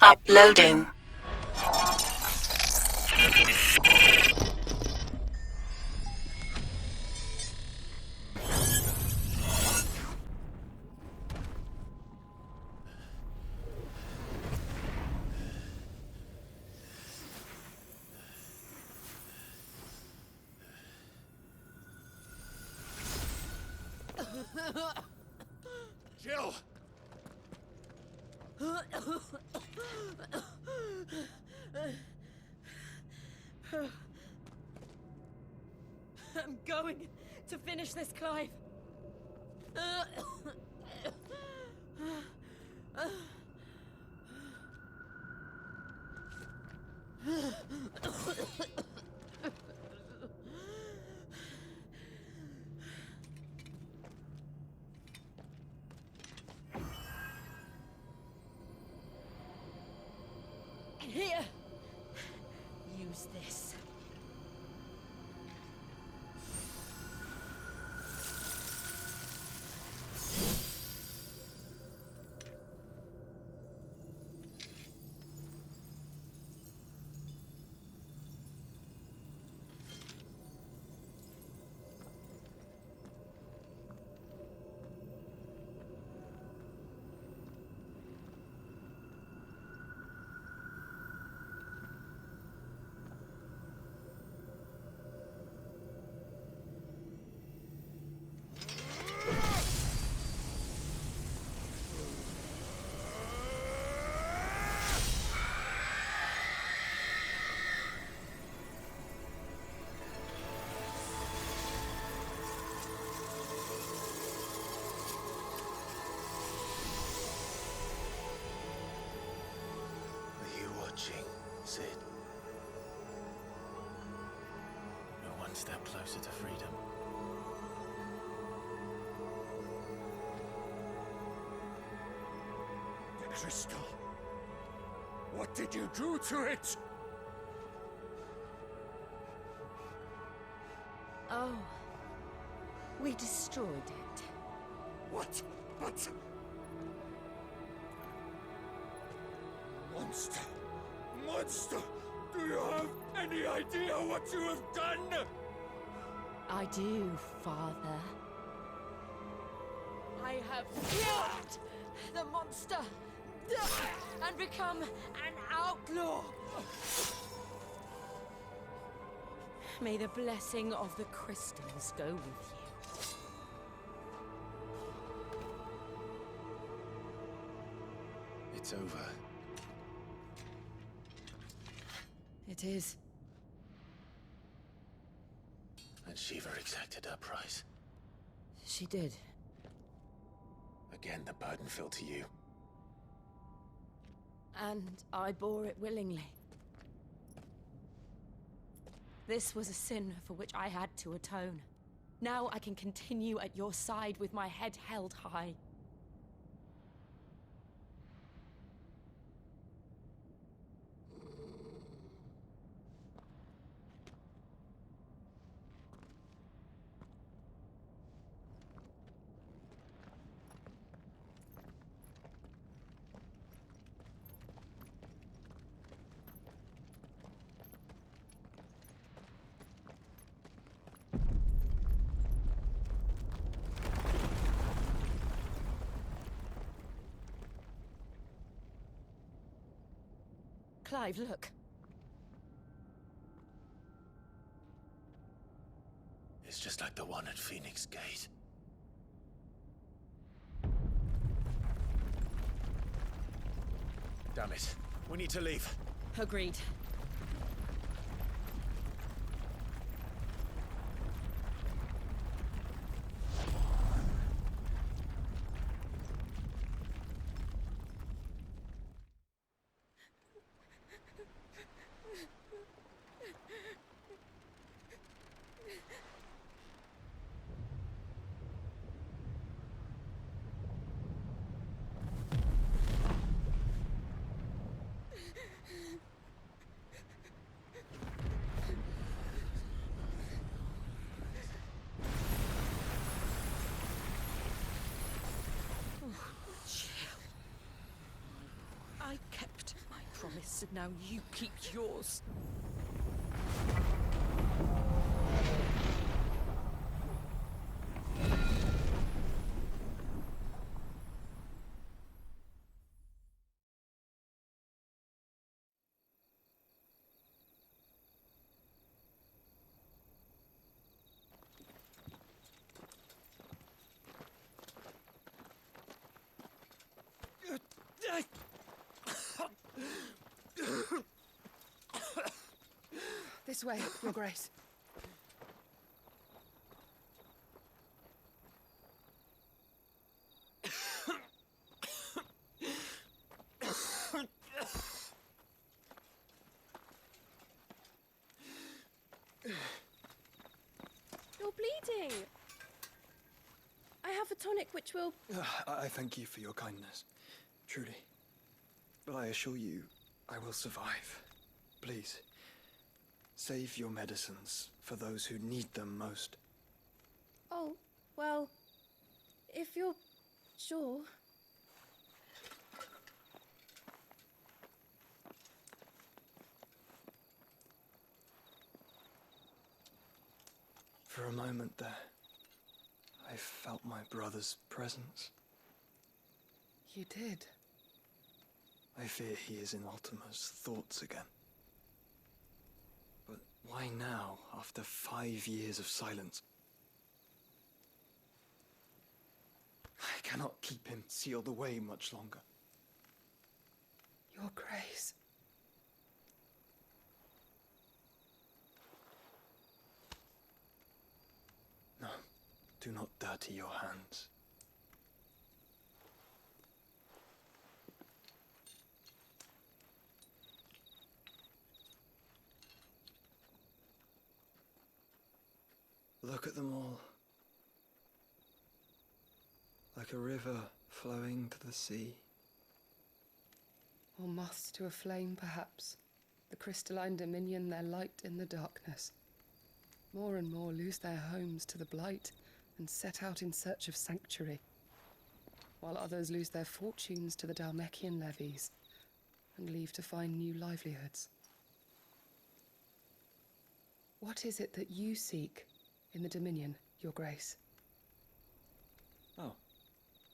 Uploading. Jill! I'm going to finish this, Clive. Here. Use this. Sid. You're one step closer to freedom. The crystal. What did you do to it? Oh. We destroyed it. What? But... Monster! Monster! Do you have any idea what you have done? I do, Father. I have killed the monster and become an outlaw. May the blessing of the crystals go with you. It's over. It is. And Shiva exacted her price. She did. Again, the burden fell to you. And I bore it willingly. This was a sin for which I had to atone. Now I can continue at your side with my head held high. Clive, look. It's just like the one at Phoenix Gate. Damn it. We need to leave. Agreed. I kept my promise, and now you keep yours. This way, Your Grace. You're bleeding. I have a tonic which will... I thank you for your kindness, truly. But I assure you, I will survive. Please, save your medicines for those who need them most. Oh, well, if you're sure. For a moment there, I felt my brother's presence. You did. I fear he is in Ultima's thoughts again. But why now, after 5 years of silence? I cannot keep him sealed away much longer. Your Grace. No, do not dirty your hands. Look at them all. Like a river flowing to the sea. Or moths to a flame, perhaps. The crystalline dominion their light in the darkness. More and more lose their homes to the blight and set out in search of sanctuary, while others lose their fortunes to the Dhalmekian levies and leave to find new livelihoods. What is it that you seek in the Dominion, Your Grace? Oh,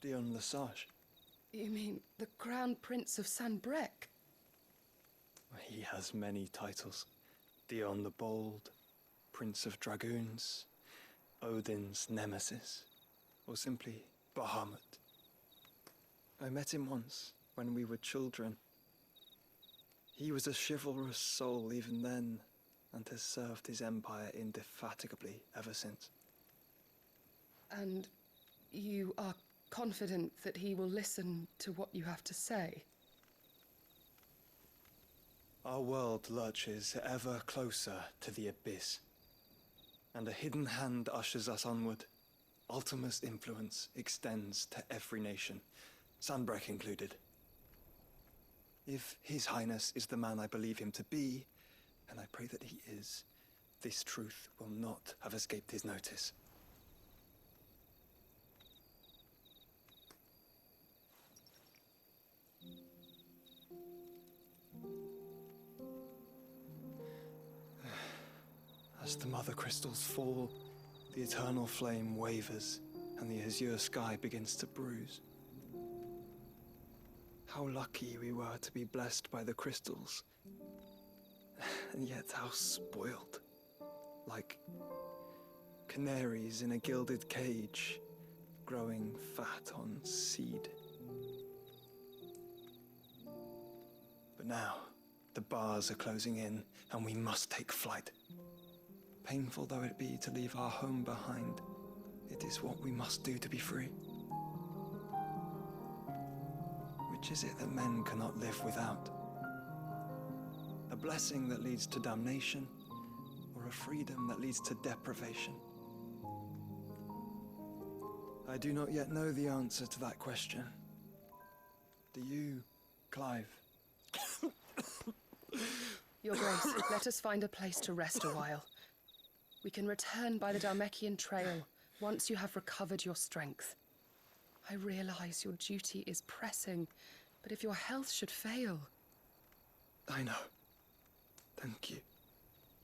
Dion Lesage. You mean the Crown Prince of Sanbreque? He has many titles. Dion the Bold, Prince of Dragoons, Odin's Nemesis, or simply Bahamut. I met him once, when we were children. He was a chivalrous soul even then, and has served his empire indefatigably ever since. And you are confident that he will listen to what you have to say? Our world lurches ever closer to the abyss, and a hidden hand ushers us onward. Ultima's influence extends to every nation, Sanbreque included. If His Highness is the man I believe him to be, and I pray that he is, this truth will not have escaped his notice. As the mother crystals fall, the eternal flame wavers, and the azure sky begins to bruise. How lucky we were to be blessed by the crystals, and yet how spoiled. Like canaries in a gilded cage, growing fat on seed. But now, the bars are closing in, and we must take flight. Painful though it be to leave our home behind, it is what we must do to be free. Which is it that men cannot live without? A blessing that leads to damnation, or a freedom that leads to deprivation? I do not yet know the answer to that question. Do you, Clive? Your Grace, let us find a place to rest a while. We can return by the Dhalmekian trail once you have recovered your strength. I realize your duty is pressing, but if your health should fail... I know. Thank you,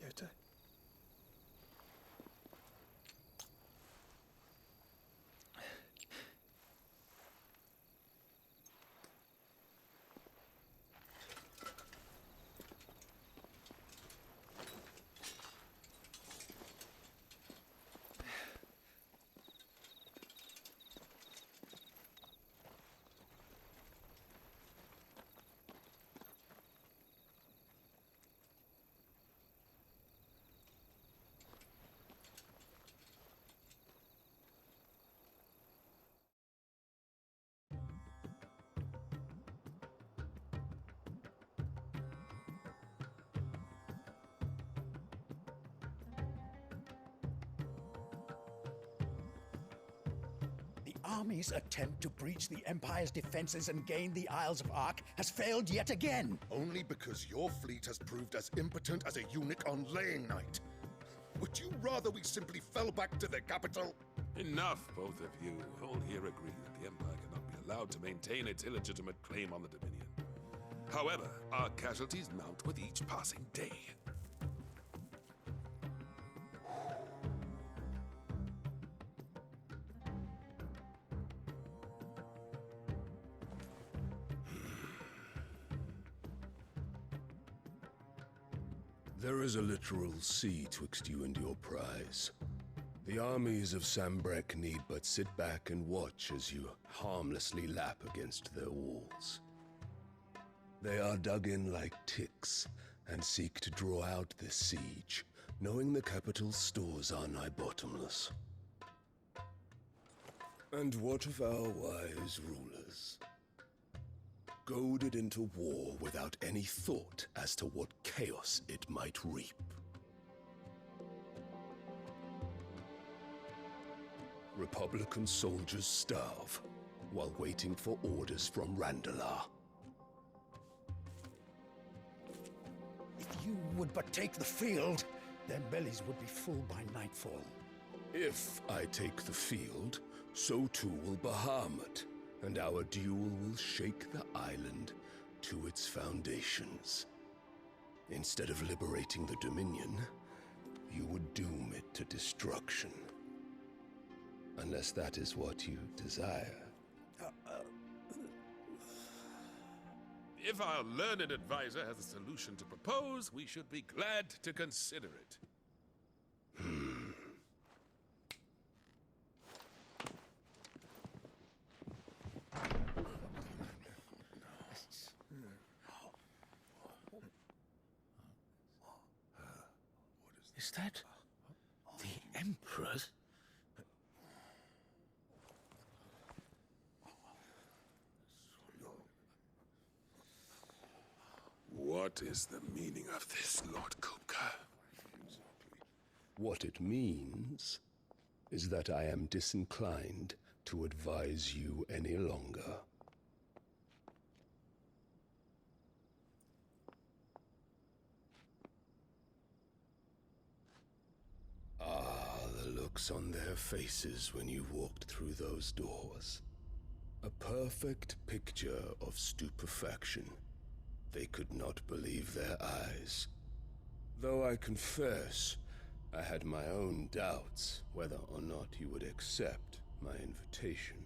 Yote. The army's attempt to breach the Empire's defenses and gain the Isles of Ark has failed yet again. Only because your fleet has proved as impotent as a eunuch on laying night. Would you rather we simply fell back to the capital? Enough, both of you. All here agree that the Empire cannot be allowed to maintain its illegitimate claim on the Dominion. However, our casualties mount with each passing day. There is a literal sea twixt you and your prize. The armies of Sambrek need but sit back and watch as you harmlessly lap against their walls. They are dug in like ticks and seek to draw out this siege, knowing the capital's stores are nigh bottomless. And what of our wise rulers? Goaded into war without any thought as to what chaos it might reap. Republican soldiers starve while waiting for orders from Randalar. If you would but take the field, their bellies would be full by nightfall. If I take the field, so too will Bahamut, and our duel will shake the island to its foundations. Instead of liberating the Dominion, you would doom it to destruction. Unless that is what you desire. If our learned advisor has a solution to propose, we should be glad to consider it. Is that the Emperor's? What is the meaning of this, Lord Kupka? What it means is that I am disinclined to advise you any longer. Ah, the looks on their faces when you walked through those doors. A perfect picture of stupefaction. They could not believe their eyes. Though I confess, I had my own doubts whether or not you would accept my invitation.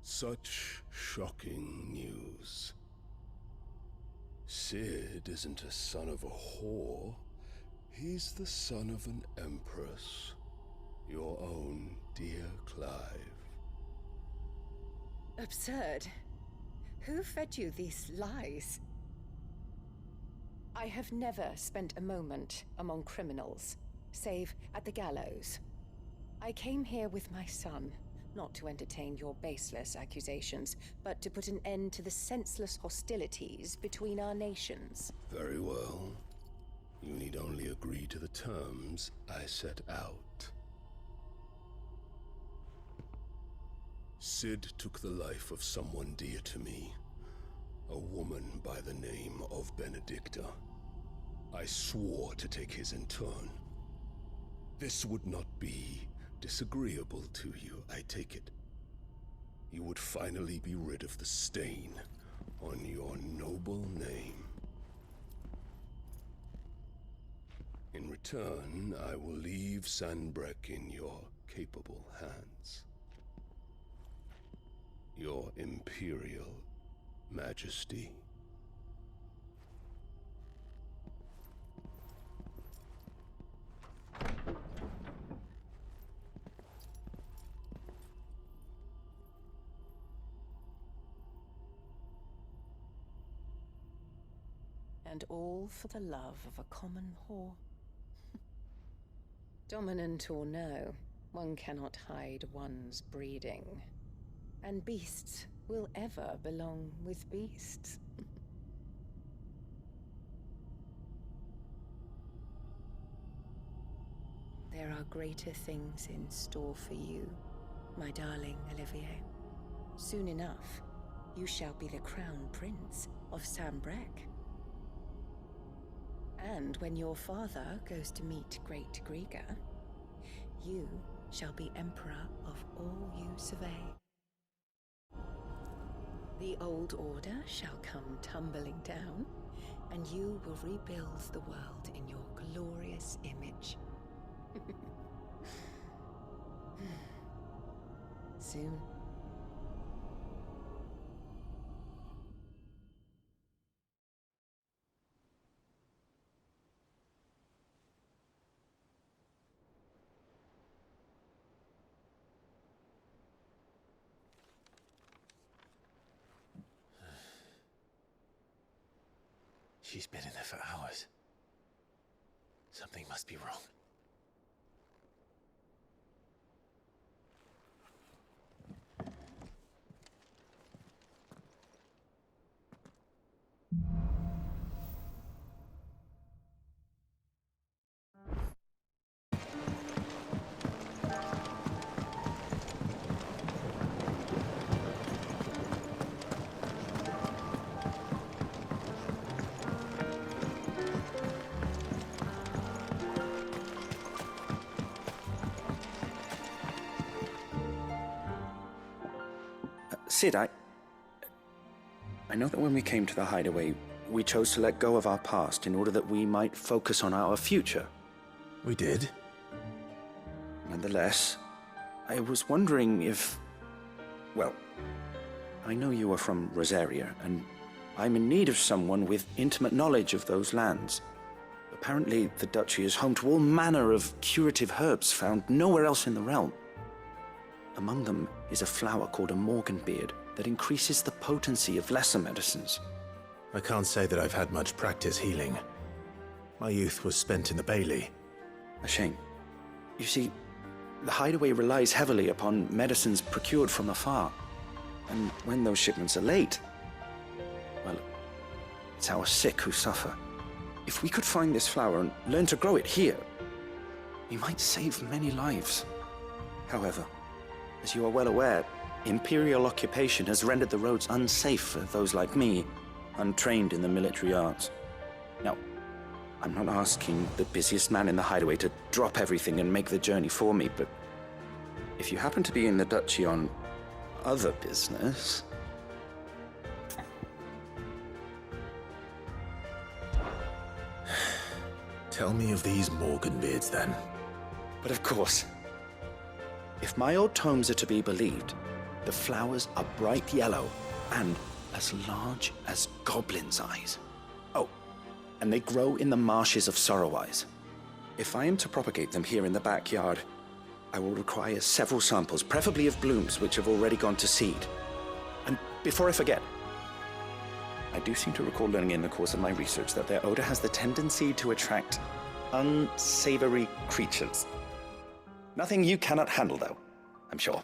Such shocking news. Sid isn't a son of a whore. He's the son of an empress. Your own dear Clive. Absurd. Who fed you these lies? I have never spent a moment among criminals, save at the gallows. I came here with my son, not to entertain your baseless accusations, but to put an end to the senseless hostilities between our nations. Very well. You need only agree to the terms I set out. Sid took the life of someone dear to me, a woman by the name of Benedicta. I I swore to take his in turn. This would not be disagreeable to you, I take it. You would finally be rid of the stain on your noble name. In return, I will leave Sanbreque in your capable hands. Your Imperial Majesty. And all for the love of a common whore. Dominant or no, one cannot hide one's breeding. And beasts will ever belong with beasts. There are greater things in store for you, my darling Olivier. Soon enough, you shall be the crown prince of Sanbreque. And when your father goes to meet Great Griga, you shall be emperor of all you survey. The old order shall come tumbling down, and you will rebuild the world in your glorious image. Soon. She's been in there for hours. Something must be wrong. Sid, I know that when we came to the hideaway, we chose to let go of our past in order that we might focus on our future. We did? Nonetheless, I was wondering if... Well, I know you are from Rosaria, and I'm in need of someone with intimate knowledge of those lands. Apparently, the duchy is home to all manner of curative herbs found nowhere else in the realm. Among them is a flower called a morganbeard that increases the potency of lesser medicines. I can't say that I've had much practice healing. My youth was spent in the Bailey. A shame. You see, the hideaway relies heavily upon medicines procured from afar. And when those shipments are late, well, it's our sick who suffer. If we could find this flower and learn to grow it here, we might save many lives. However, as you are well aware, Imperial occupation has rendered the roads unsafe for those like me, untrained in the military arts. Now, I'm not asking the busiest man in the hideaway to drop everything and make the journey for me, but if you happen to be in the duchy on other business... Tell me of these morganbeards, then. But of course. If my old tomes are to be believed, the flowers are bright yellow and as large as goblins' eyes. Oh, and they grow in the marshes of Sorrowise. If I am to propagate them here in the backyard, I will require several samples, preferably of blooms which have already gone to seed. And before I forget, I do seem to recall learning in the course of my research that their odor has the tendency to attract unsavory creatures. Nothing you cannot handle, though, I'm sure.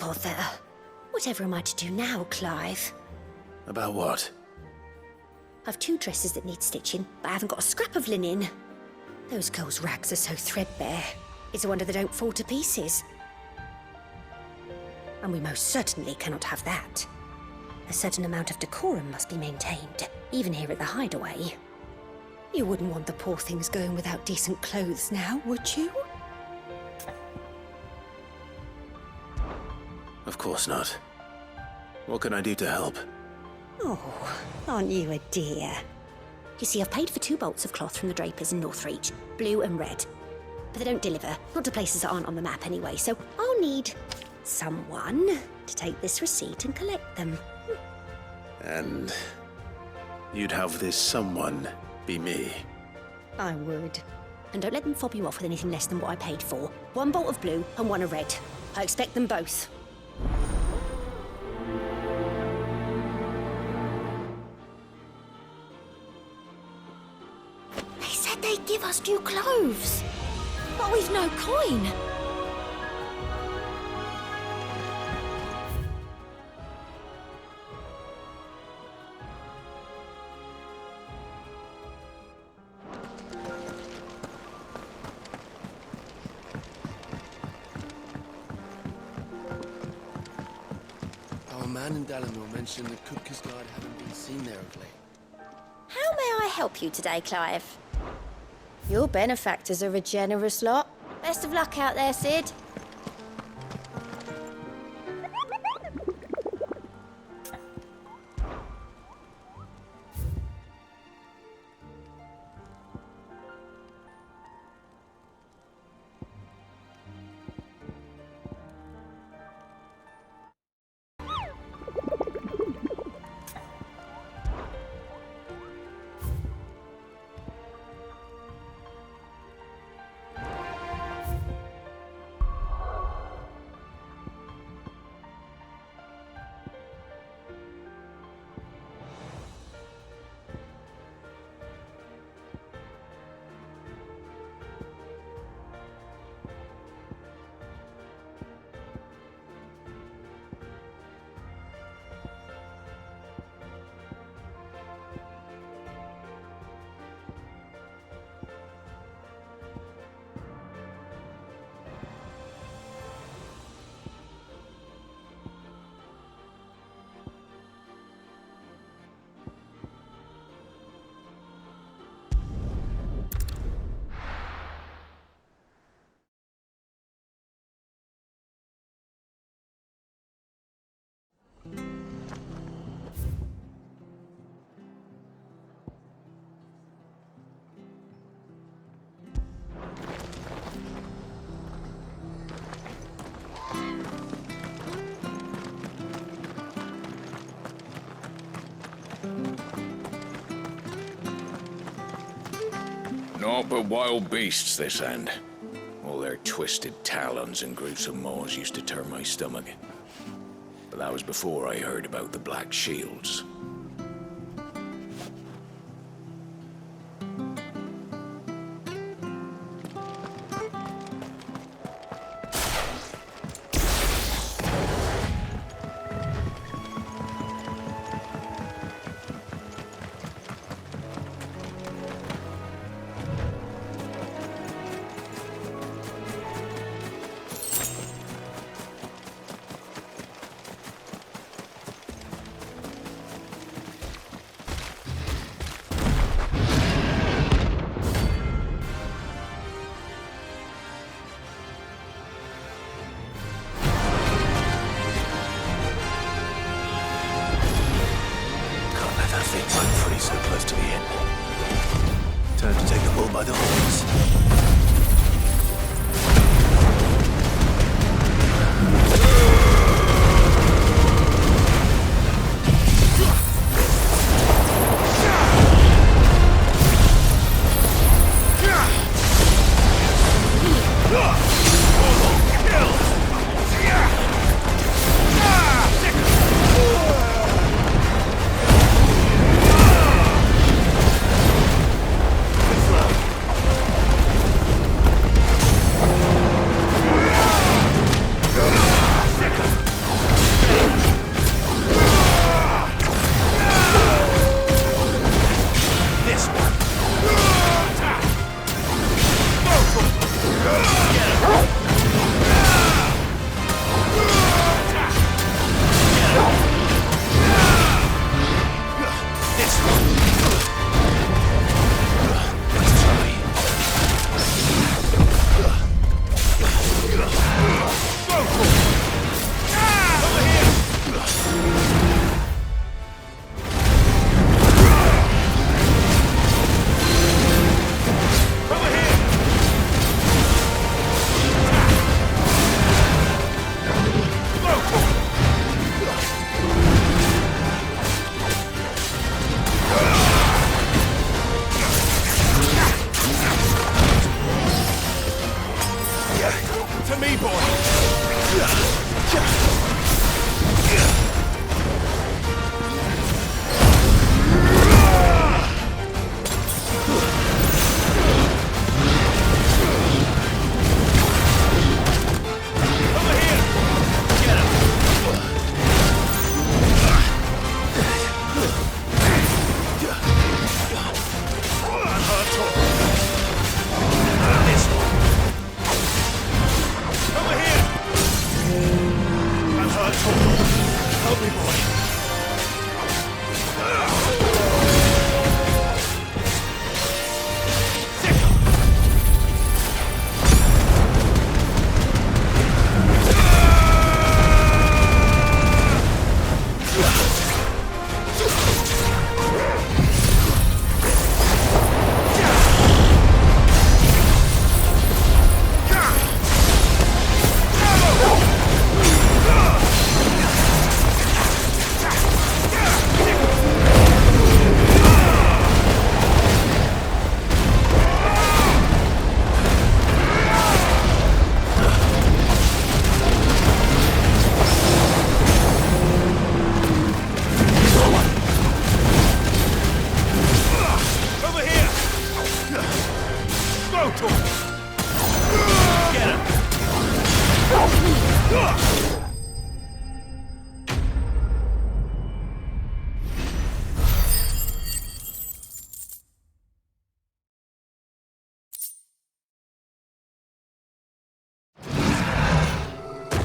bother. Whatever am I to do now, Clive? About what? I've 2 dresses that need stitching, but I haven't got a scrap of linen. Those girls' rags are so threadbare. It's a wonder they don't fall to pieces. And we most certainly cannot have that. A certain amount of decorum must be maintained, even here at the Hideaway. You wouldn't want the poor things going without decent clothes now, would you? Of course not. What can I do to help? Oh, aren't you a dear? You see, I've paid for 2 bolts of cloth from the drapers in Northreach, blue and red. But they don't deliver, not to places that aren't on the map anyway, so I'll need someone to take this receipt and collect them. And you'd have this someone be me? I would. And don't let them fob you off with anything less than what I paid for. 1 bolt of blue and 1 of red. I expect them both. They said they'd give us new clothes. But we've no coin. Our man in Dalamore mentioned that Kupka's guard hadn't been seen there of late. How may I help you today, Clive? Your benefactors are a generous lot. Best of luck out there, Sid. Naught but wild beasts, this end. All their twisted talons and gruesome maws used to turn my stomach. But that was before I heard about the Black Shields. So close to the end. Time to take the bull by the horns.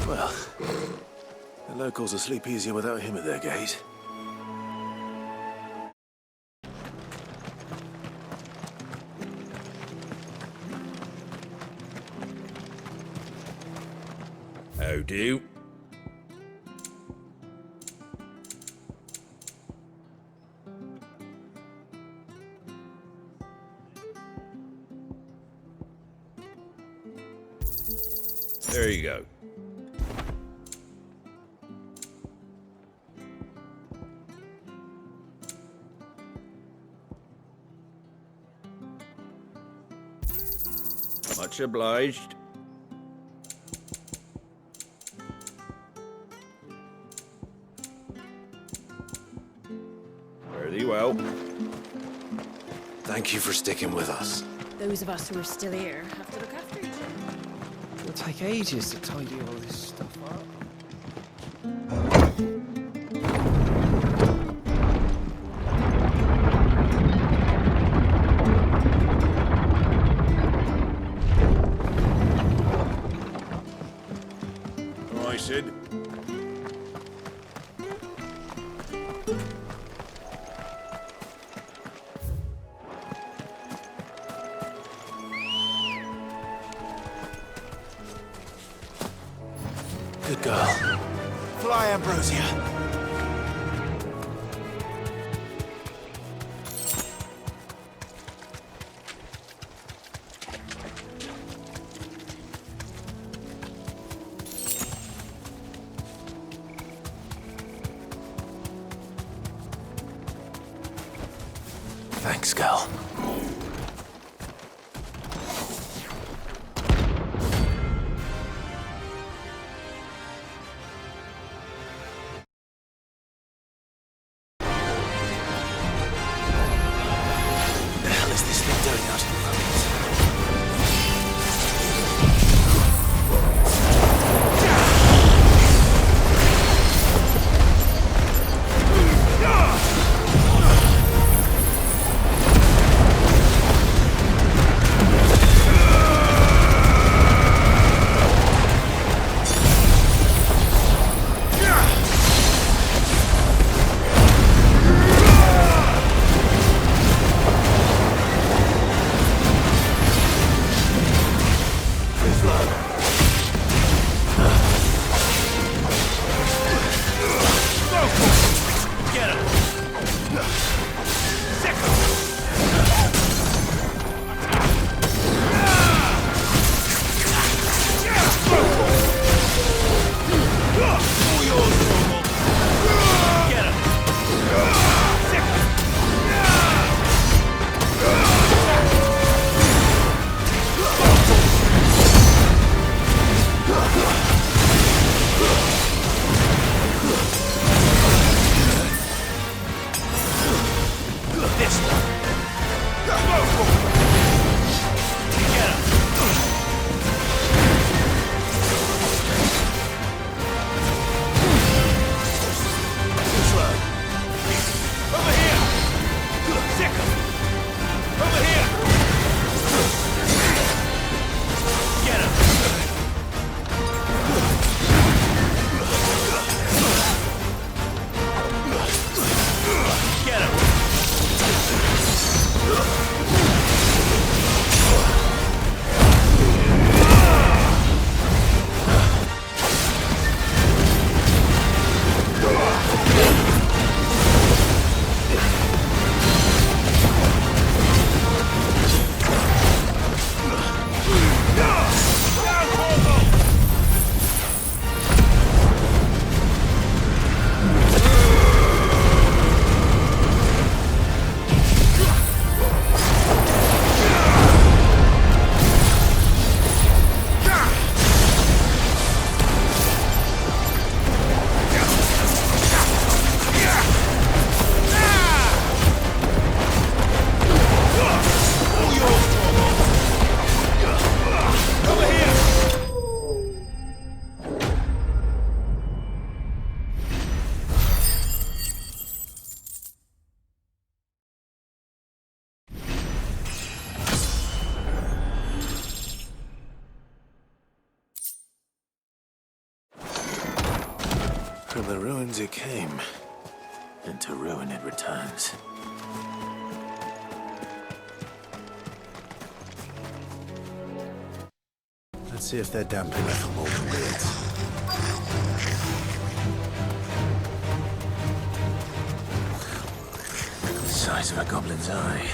Well, the locals will sleep easier without him at their gate. How do? There you go. Much obliged. Very well. Thank you for sticking with us. Those of us who are still here have to look after each other. It'll take ages to tidy all this stuff up. I said. Good girl. Fly, Ambrosia. Thanks, girl. From the ruins it came, and to ruin it returns. Let's see if they're damp enough for more beards. The size of a goblin's eye.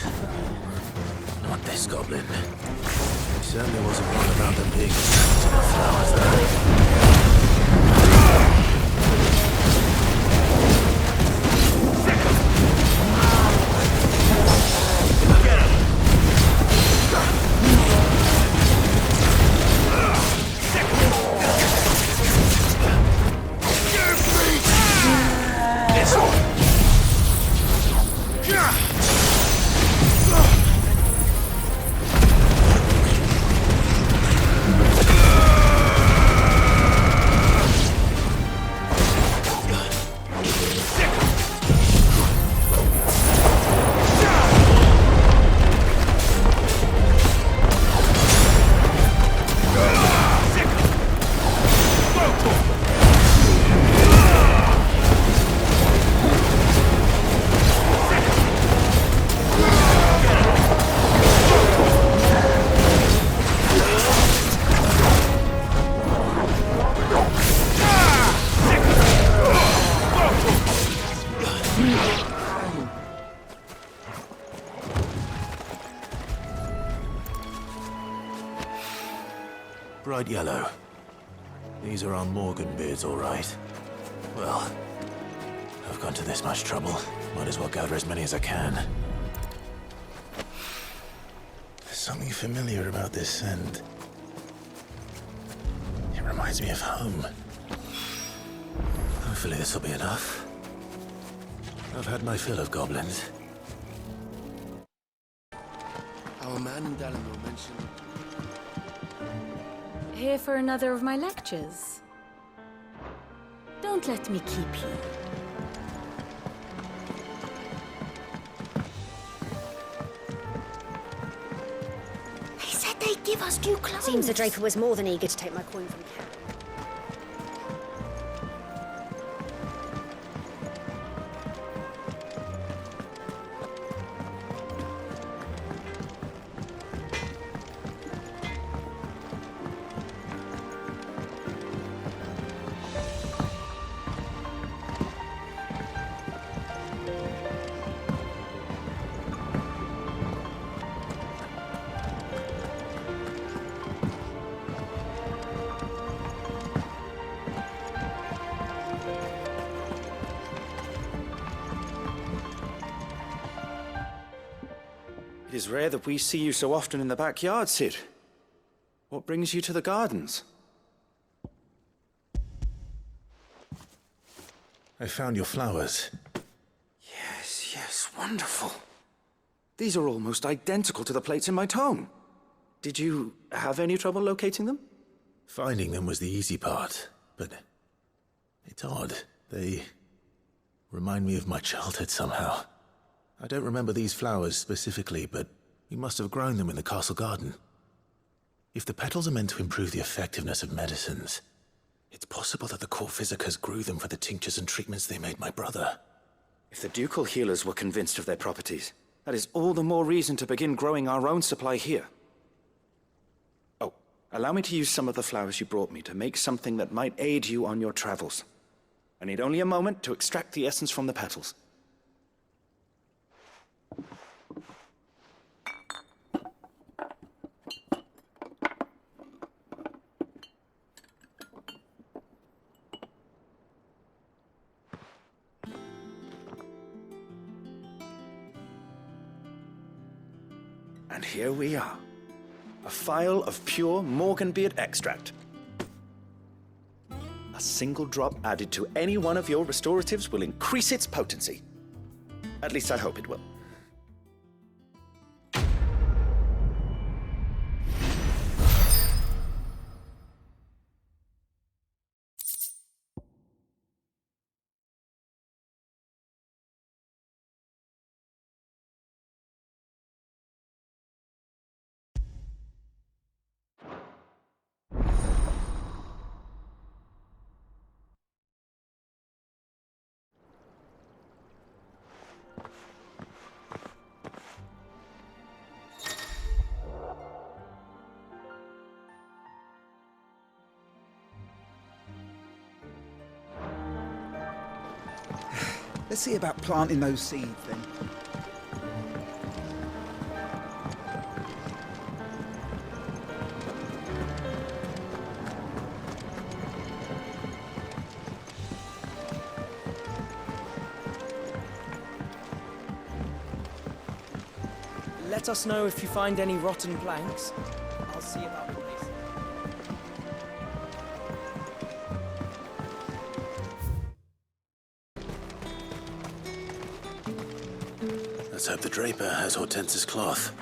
Not this goblin. He certainly wasn't wrong about them being attracted to the flowers, though. Bright yellow. These are our Morgan beards, all right. Well, I've gone to this much trouble. Might as well gather as many as I can. There's something familiar about this scent. It reminds me of home. Hopefully this will be enough. I've had my fill of goblins. Our man in Dalamore mentioned... Here for another of my lectures. Don't let me keep you. They said they'd give us new clothes. Seems the Draper was more than eager to take my coin from Karen. It is rare that we see you so often in the backyard, Cid. What brings you to the gardens? I found your flowers. Yes, wonderful. These are almost identical to the plates in my tome. Did you have any trouble locating them? Finding them was the easy part, but it's odd. They remind me of my childhood somehow. I don't remember these flowers specifically, but we must have grown them in the castle garden. If the petals are meant to improve the effectiveness of medicines, it's possible that the court physicers grew them for the tinctures and treatments they made my brother. If the ducal healers were convinced of their properties, that is all the more reason to begin growing our own supply here. Oh, allow me to use some of the flowers you brought me to make something that might aid you on your travels. I need only a moment to extract the essence from the petals. And here we are. A phial of pure Morganbeard extract. A single drop added to any one of your restoratives will increase its potency. At least I hope it will. Let's see about planting those seeds then. Let us know if you find any rotten planks. I'll see about replacing. Let's hope the draper has Hortense's cloth.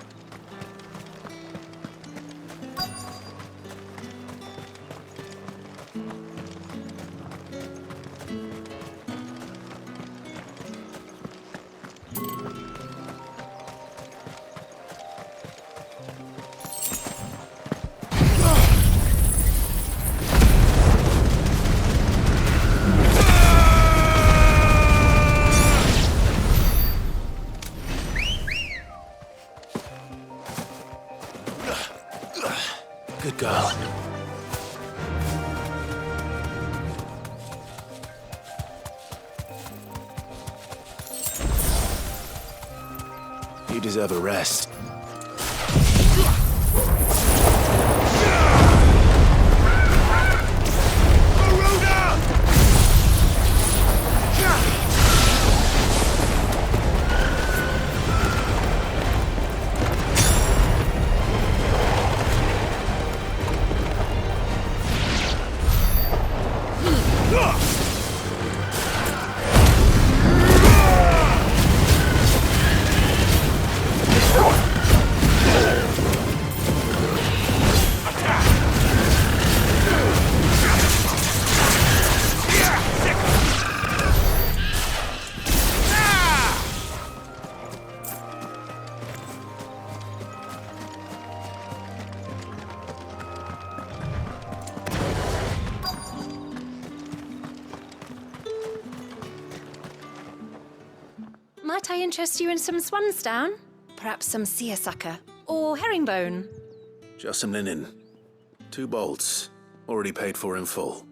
Good girl. You deserve a rest. Might I interest you in some swansdown? Perhaps some seersucker or herringbone? Just some linen. 2 bolts. Already paid for in full.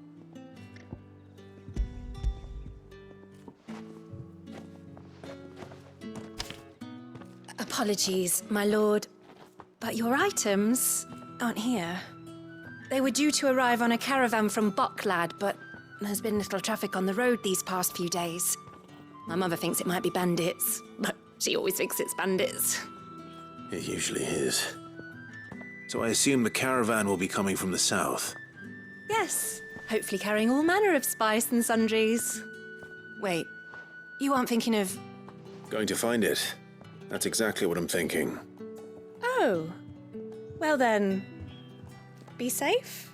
Apologies, my lord, but your items aren't here. They were due to arrive on a caravan from Bucklad, but there's been little traffic on the road these past few days. My mother thinks it might be bandits, but she always thinks it's bandits. It usually is. So I assume the caravan will be coming from the south. Yes, hopefully carrying all manner of spice and sundries. Wait, you aren't thinking of... Going to find it. That's exactly what I'm thinking. Oh, well then, be safe.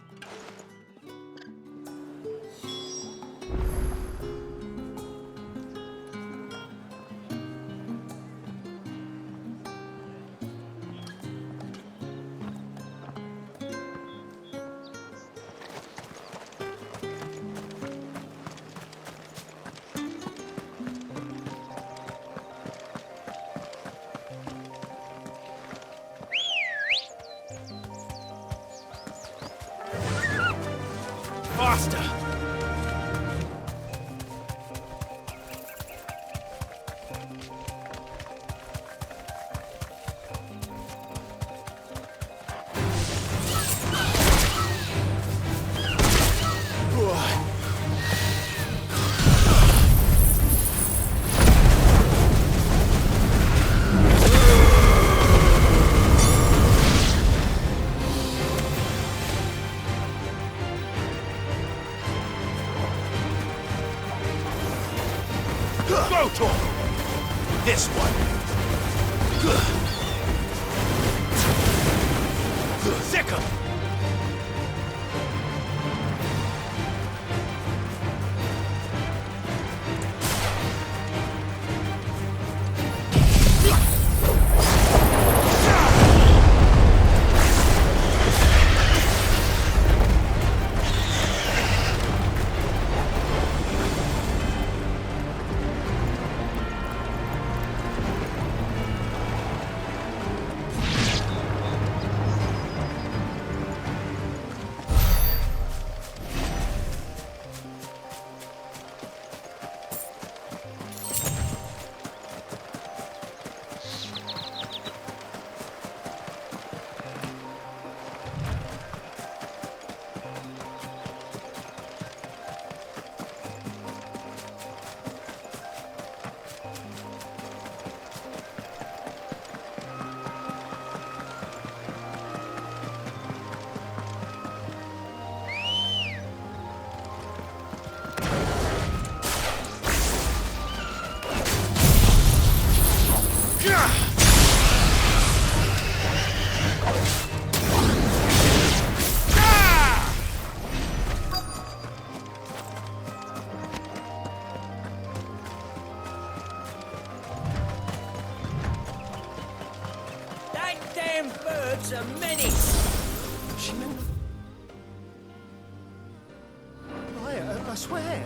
Faster! That damn bird's a menace! She meant... I swear.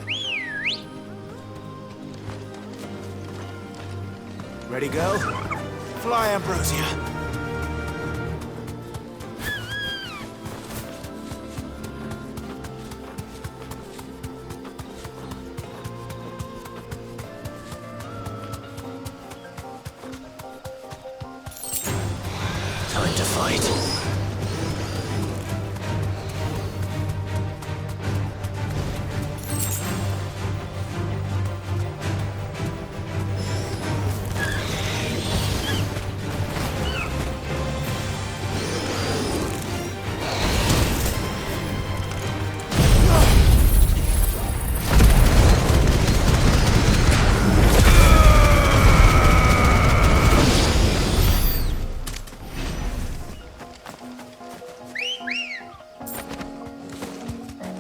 Ready, go? Fly, Ambrosia. Time to fight.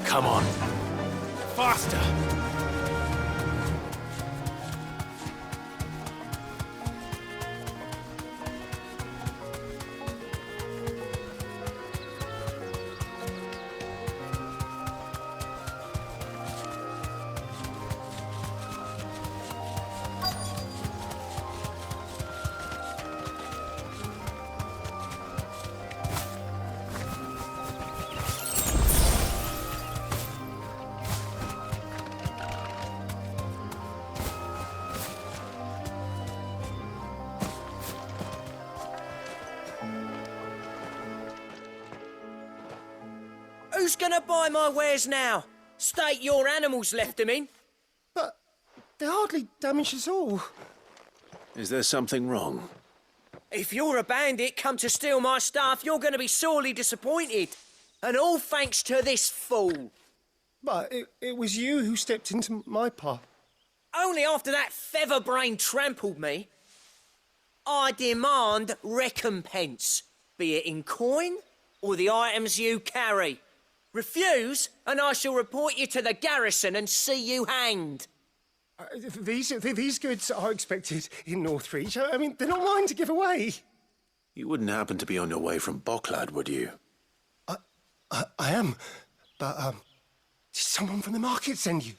Come on. Faster! Who's gonna buy my wares now? State your animals left them in. But they hardly damaged us all. Is there something wrong? If you're a bandit come to steal my stuff, you're gonna be sorely disappointed. And all thanks to this fool. But it was you who stepped into my path. Only after that feather-brain trampled me. I demand recompense, be it in coin or the items you carry. Refuse, and I shall report you to the garrison and see you hanged. These goods are expected in Northreach. I mean, they're not mine to give away. You wouldn't happen to be on your way from Bocklad, would you? I am, but did someone from the market send you?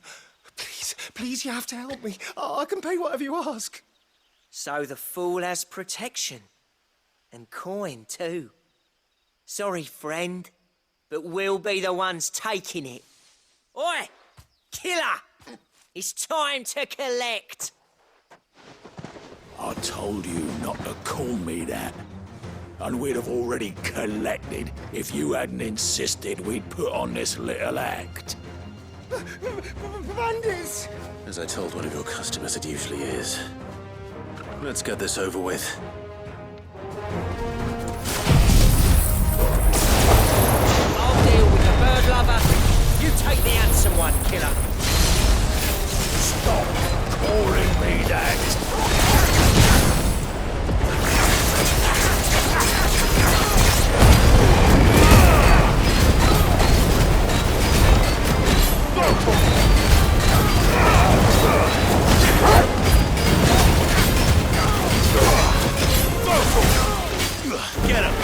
Please, you have to help me. I can pay whatever you ask. So the fool has protection. And coin, too. Sorry, friend, but we'll be the ones taking it. Oi! Killer! It's time to collect! I told you not to call me that. And we'd have already collected if you hadn't insisted we'd put on this little act. Bandits! As I told one of your customers, it usually is. Let's get this over with. I'll deal with the bird lover. You take the handsome one, killer. Stop calling me that. Get him!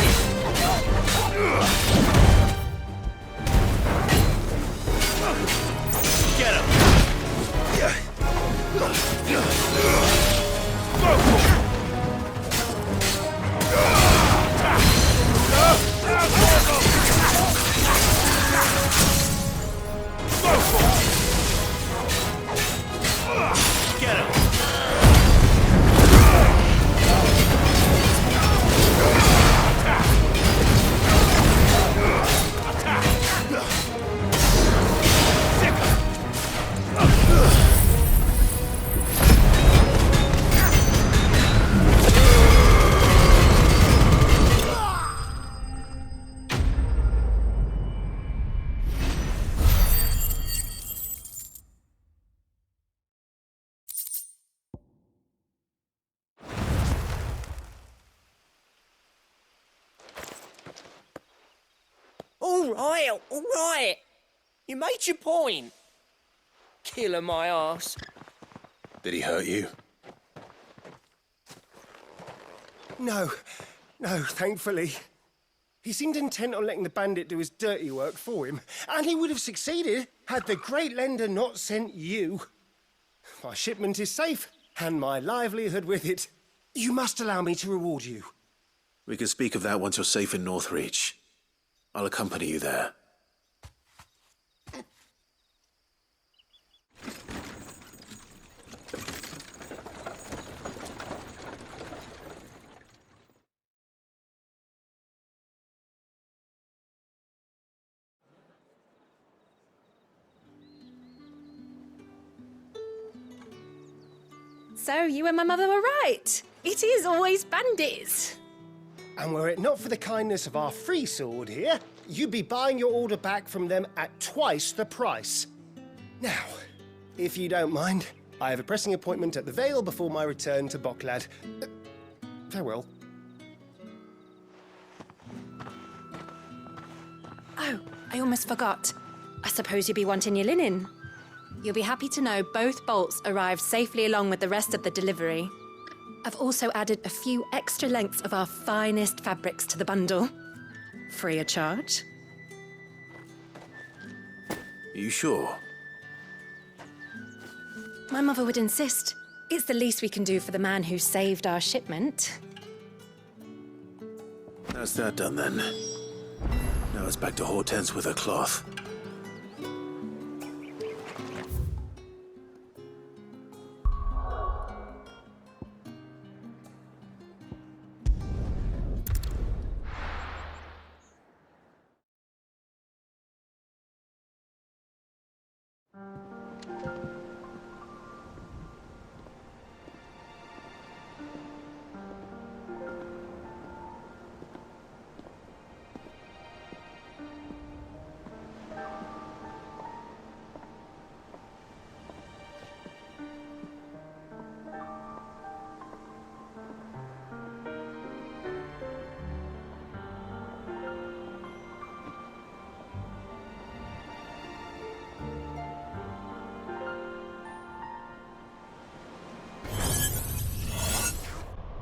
Get him! Get him! All right. You made your point. Killer my ass. Did he hurt you? No, No, thankfully. He seemed intent on letting the bandit do his dirty work for him, and he would have succeeded had the great lender not sent you. My shipment is safe, and my livelihood with it. You must allow me to reward you. We can speak of that once you're safe in Northreach. I'll accompany you there. So, you and my mother were right. It is always bandits. And were it not for the kindness of our free sword here, you'd be buying your order back from them at twice the price. Now, if you don't mind, I have a pressing appointment at the Vale before my return to Bocklad. Farewell. Oh, I almost forgot. I suppose you'll be wanting your linen. You'll be happy to know both bolts arrived safely along with the rest of the delivery. I've also added a few extra lengths of our finest fabrics to the bundle. Free of charge. Are you sure? My mother would insist. It's the least we can do for the man who saved our shipment. That's that done then. Now it's back to Hortense with her cloth.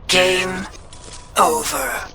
Game over.